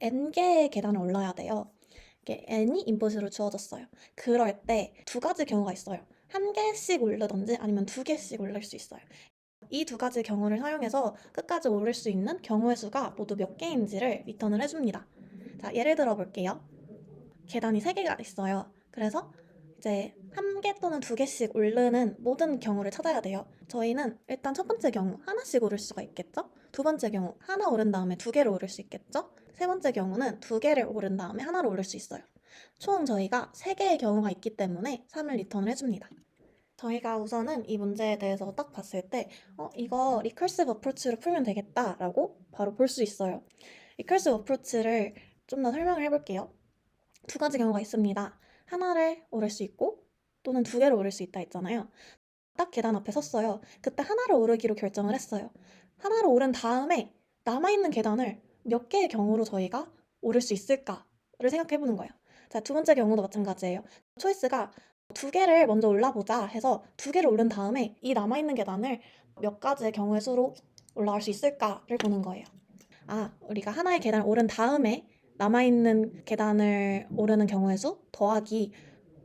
n개의 계단을 올라야 돼요. 이게 n이 인풋으로 주어졌어요. 그럴 때 두 가지 경우가 있어요. 한 개씩 오르든지 아니면 두 개씩 오를 수 있어요. 이 두 가지 경우를 사용해서 끝까지 오를 수 있는 경우의 수가 모두 몇 개인지를 리턴을 해줍니다. 자, 예를 들어 볼게요. 계단이 3개가 있어요. 그래서 이제 한 개 또는 두 개씩 오르는 모든 경우를 찾아야 돼요. 저희는 일단 첫 번째 경우 하나씩 오를 수가 있겠죠? 두 번째 경우 하나 오른 다음에 두 개를 오를 수 있겠죠? 세 번째 경우는 두 개를 오른 다음에 하나를 오를 수 있어요. 총 저희가 3개의 경우가 있기 때문에 3을 리턴을 해줍니다. 저희가 우선은 이 문제에 대해서 딱 봤을 때 이거 리커시브 어프로치로 풀면 되겠다라고 바로 볼 수 있어요. 리커시브 어프로치를 좀 더 설명을 해볼게요. 두 가지 경우가 있습니다. 하나를 오를 수 있고 또는 두 개를 오를 수 있다 했잖아요. 딱 계단 앞에 섰어요. 그때 하나를 오르기로 결정을 했어요. 하나를 오른 다음에 남아있는 계단을 몇 개의 경우로 저희가 오를 수 있을까를 생각해보는 거예요. 자, 두 번째 경우도 마찬가지예요. 초이스가 두 개를 먼저 올라보자 해서 두 개를 오른 다음에 이 남아있는 계단을 몇 가지의 경우의 수로 올라갈 수 있을까를 보는 거예요. 우리가 하나의 계단을 오른 다음에 남아있는 계단을 오르는 경우의 수 더하기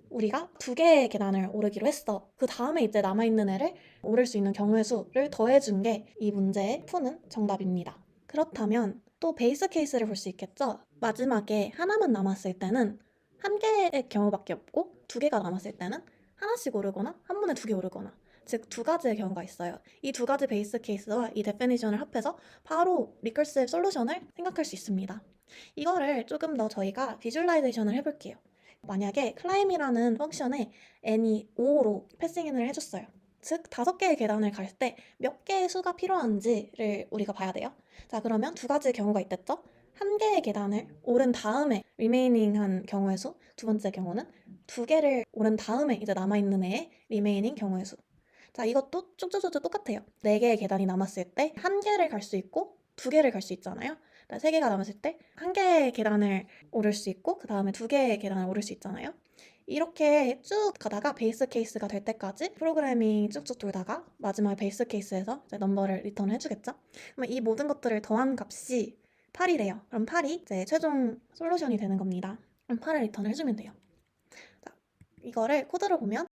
우리가 두 개의 계단을 오르기로 했어. 그 다음에 이제 남아있는 애를 오를 수 있는 경우의 수를 더해준 게 이 문제의 푸는 정답입니다. 그렇다면 또 베이스 케이스를 볼 수 있겠죠? 마지막에 하나만 남았을 때는 한 개의 경우밖에 없고 두 개가 남았을 때는 하나씩 오르거나 한 번에 두 개 오르거나 즉 두 가지의 경우가 있어요. 이 두 가지 베이스 케이스와 이 데피니션을 합해서 바로 리커시브 솔루션을 생각할 수 있습니다. 이거를 조금 더 저희가 비주얼라이제이션을 해볼게요. 만약에 climb이라는 펑션에 n이 5로 패싱인을 해줬어요. 즉 5개의 계단을 갈 때 몇 개의 수가 필요한지를 우리가 봐야 돼요. 자, 그러면 두 가지 경우가 있겠죠? 한 개의 계단을 오른 다음에 리메이닝한 경우의 수, 두 번째 경우는 두 개를 오른 다음에 이제 남아있는 애의 리메이닝 경우의 수. 자, 이것도 쭉쭉쭉쭉 똑같아요. 4개의 계단이 남았을 때 한 개를 갈 수 있고 두 개를 갈 수 있잖아요. 3개가 남았을 때 한 개의 계단을 오를 수 있고 그 다음에 두 개의 계단을 오를 수 있잖아요. 이렇게 쭉 가다가 베이스 케이스가 될 때까지 프로그래밍 쭉쭉 돌다가 마지막 베이스 케이스에서 이제 넘버를 리턴을 해주겠죠. 그럼 이 모든 것들을 더한 값이 8이래요. 그럼 8이 이제 최종 솔루션이 되는 겁니다. 그럼 8을 리턴을 해주면 돼요. 자, 이거를 코드로 보면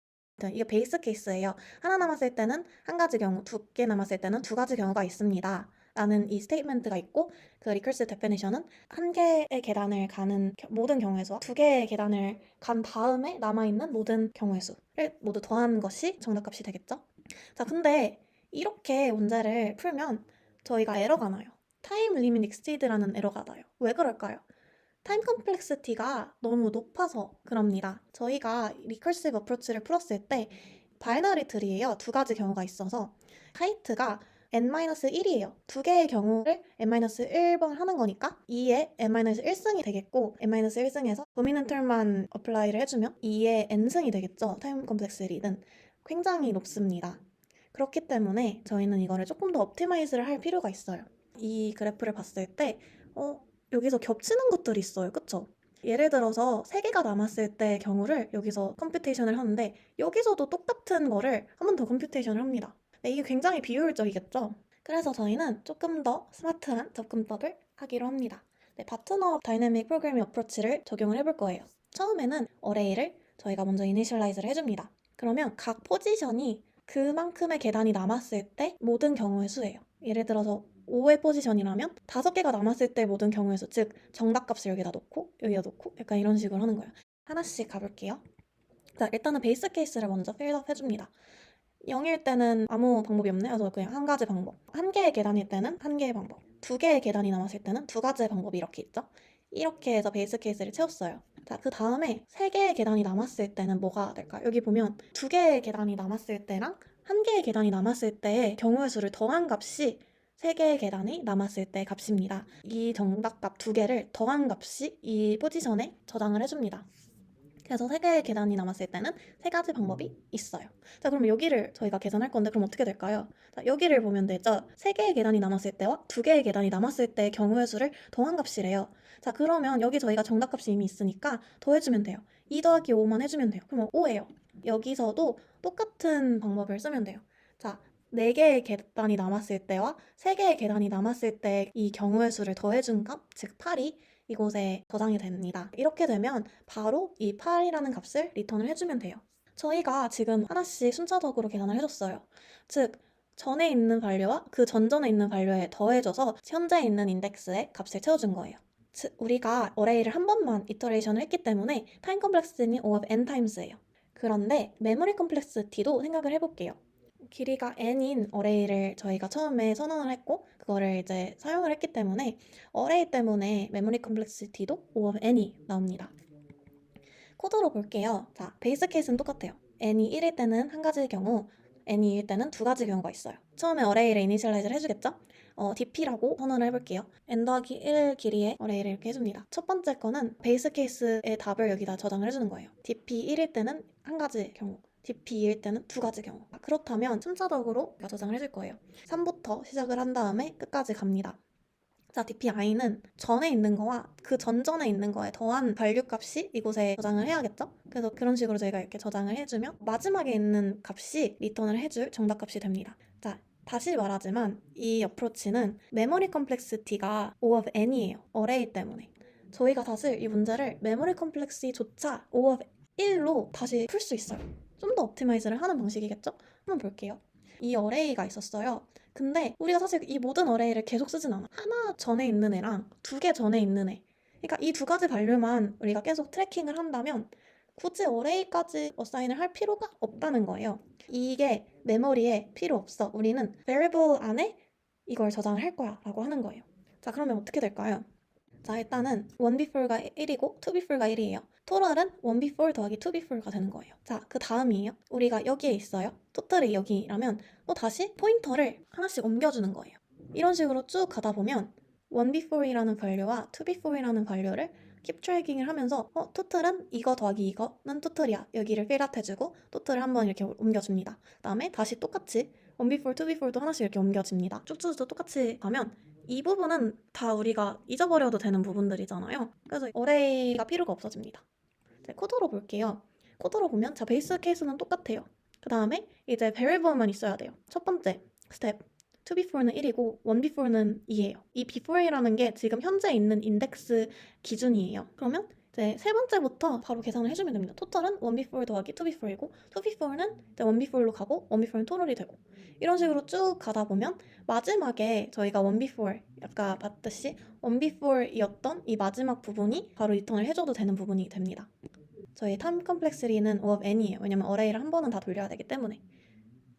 이게 베이스 케이스예요. 하나 남았을 때는 한 가지 경우, 두 개 남았을 때는 두 가지 경우가 있습니다. 라는 이 스테이트먼트가 있고 그 리커시브 데피니션은 한 개의 계단을 가는 모든 경우의 수와 두 개의 계단을 간 다음에 남아있는 모든 경우의 수를 모두 더한 것이 정답값이 되겠죠? 자, 근데 이렇게 문제를 풀면 저희가 에러가 나요. 타임 리밋 익스티드라는 에러가 나요. 왜 그럴까요? 타임 컴플렉시티가 너무 높아서 그럽니다. 저희가 리커시브 어프로치를 풀었을 때 바이너리 트리예요. 두 가지 경우가 있어서 하이트가 n-1이에요. 두 개의 경우를 n-1번 하는 거니까 2의 n-1승이 되겠고 n-1승에서 도미넌트만 어플라이를 해주면 2의 n승이 되겠죠. 타임 컴플렉시티는 굉장히 높습니다. 그렇기 때문에 저희는 이거를 조금 더 옵티마이즈를 할 필요가 있어요. 이 그래프를 봤을 때 여기서 겹치는 것들이 있어요. 그쵸? 예를 들어서 3개가 남았을 때 경우를 여기서 컴퓨테이션을 하는데 여기서도 똑같은 거를 한 번 더 컴퓨테이션을 합니다. 네, 이게 굉장히 비효율적이겠죠? 그래서 저희는 조금 더 스마트한 접근법을 하기로 합니다. 네, 파트너 다이내믹 프로그래밍 어프로치를 적용을 해볼 거예요. 처음에는 어레이를 저희가 먼저 이니셜라이즈를 해줍니다. 그러면 각 포지션이 그만큼의 계단이 남았을 때 모든 경우의 수예요. 예를 들어서 5의 포지션이라면 5개가 남았을 때 모든 경우의 수, 즉 정답값을 여기다 놓고 여기다 놓고 약간 이런 식으로 하는 거예요. 하나씩 가볼게요. 자, 일단은 베이스 케이스를 먼저 필드업 해줍니다. 0일 때는 아무 방법이 없네요. 그래서 그냥 한 가지 방법. 한 개의 계단일 때는 한 개의 방법. 두 개의 계단이 남았을 때는 두 가지의 방법이 이렇게 있죠. 이렇게 해서 베이스 케이스를 채웠어요. 자, 그 다음에 세 개의 계단이 남았을 때는 뭐가 될까요? 여기 보면 두 개의 계단이 남았을 때랑 한 개의 계단이 남았을 때의 경우의 수를 더한 값이 세 개의 계단이 남았을 때 값입니다. 이 정답값 두 개를 더한 값이 이 포지션에 저장을 해줍니다. 그래서 세 개의 계단이 남았을 때는 세 가지 방법이 있어요. 자, 그럼 여기를 저희가 계산할 건데 그럼 어떻게 될까요? 자, 여기를 보면 되죠. 세 개의 계단이 남았을 때와 두 개의 계단이 남았을 때의 경우의 수를 더한 값이래요. 자, 그러면 여기 저희가 정답값이 이미 있으니까 더해주면 돼요. 2 더하기 5만 해주면 돼요. 그러면 5예요. 여기서도 똑같은 방법을 쓰면 돼요. 자, 4개의 계단이 남았을 때와 3개의 계단이 남았을 때 이 경우의 수를 더해준 값, 즉 8이 이곳에 저장이 됩니다. 이렇게 되면 바로 이 8이라는 값을 리턴을 해주면 돼요. 저희가 지금 하나씩 순차적으로 계산을 해줬어요. 즉, 전에 있는 밸류와 그 전전에 있는 밸류에 더해줘서 현재 있는 인덱스의 값을 채워준 거예요. 즉, 우리가 어레이를 한 번만 이터레이션을 했기 때문에 타임 컴플렉시티는 O of n times예요. 그런데 메모리 컴플렉시티도 생각을 해볼게요. 길이가 n인 어레이를 저희가 처음에 선언을 했고 그거를 이제 사용을 했기 때문에 어레이 때문에 메모리 컴플렉시티도 O of n이 나옵니다. 코드로 볼게요. 자, 베이스 케이스는 똑같아요. n이 1일 때는 한 가지의 경우, n이 2일 때는 두 가지 경우가 있어요. 처음에 어레이를 이니셜라이즈를 해주겠죠? dp라고 선언을 해볼게요. n 더하기 1 길이의 어레이를 이렇게 해줍니다. 첫 번째 거는 베이스 케이스의 답을 여기다 저장을 해주는 거예요. dp 1일 때는 한 가지 경우, dp 2일 때는 두 가지 경우. 그렇다면 순차적으로 저장을 해줄 거예요. 3부터 시작을 한 다음에 끝까지 갑니다. 자, dpi는 전에 있는 거와 그 전전에 있는 거에 더한 밸류 값이 이곳에 저장을 해야겠죠? 그래서 그런 식으로 저희가 이렇게 저장을 해주면 마지막에 있는 값이 리턴을 해줄 정답값이 됩니다. 자, 다시 말하지만 이 어프로치는 메모리 컴플렉시티가 O of n이에요. 어레이 때문에. 저희가 사실 이 문제를 메모리 컴플렉시티조차 O of 1로 다시 풀 수 있어요. 좀 더 옵티마이즈를 하는 방식이겠죠? 한번 볼게요. 이 어레이가 있었어요. 근데 우리가 사실 이 모든 어레이를 계속 쓰진 않아. 하나 전에 있는 애랑 두 개 전에 있는 애. 그러니까 이 두 가지 밸류만 우리가 계속 트래킹을 한다면 굳이 어레이까지 어사인을 할 필요가 없다는 거예요. 이게 메모리에 필요 없어. 우리는 variable 안에 이걸 저장을 할 거야 라고 하는 거예요. 자, 그러면 어떻게 될까요? 자, 일단은 1 before가 1이고 2 before가 1이에요. 토탈은 1 before 더하기 2 before가 되는 거예요. 자, 그 다음이에요. 우리가 여기에 있어요. 토탈이 여기라면 또 다시 포인터를 하나씩 옮겨주는 거예요. 이런 식으로 쭉 가다 보면 1 before이라는 밸류와 2 before이라는 밸류를 keep tracking을 하면서 토탈은 이거 더하기 이거는 토탈이야. 여기를 필드아웃 해주고 토탈을 한번 이렇게 옮겨줍니다. 그 다음에 다시 똑같이 1 before, 2 before도 하나씩 이렇게 옮겨집니다. 쭉쭉쭉 똑같이 가면 이 부분은 다 우리가 잊어버려도 되는 부분들이잖아요. 그래서 어레이가 필요가 없어집니다. 이제 코드로 볼게요. 코드로 보면 자, 베이스 케이스는 똑같아요. 그 다음에 이제 variable만 있어야 돼요. 첫 번째 스텝 2 before는 1이고 1 before는 2예요. 이 before이라는 게 지금 현재 있는 인덱스 기준이에요. 그러면 이제 세 번째부터 바로 계산을 해주면 됩니다. 토탈은 1 before 더하기 2 before이고 2 before는 이제 1 before로 가고 1 before는 토탈이 되고 이런 식으로 쭉 가다 보면 마지막에 저희가 1 before 아까 봤듯이 1 before이었던 이 마지막 부분이 바로 리턴을 해줘도 되는 부분이 됩니다. 저희 time complexity는 O of n이에요. 왜냐면 어레이를 한 번은 다 돌려야 되기 때문에.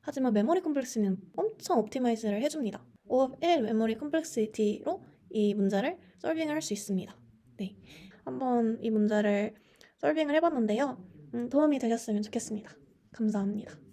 하지만 메모리 컴플렉시티는 엄청 옵티마이즈를 해줍니다. O of 1 메모리 컴플렉시티로 이 문제를 솔빙을 할 수 있습니다. 네, 한번 이 문제를 솔빙을 해봤는데요. 도움이 되셨으면 좋겠습니다. 감사합니다.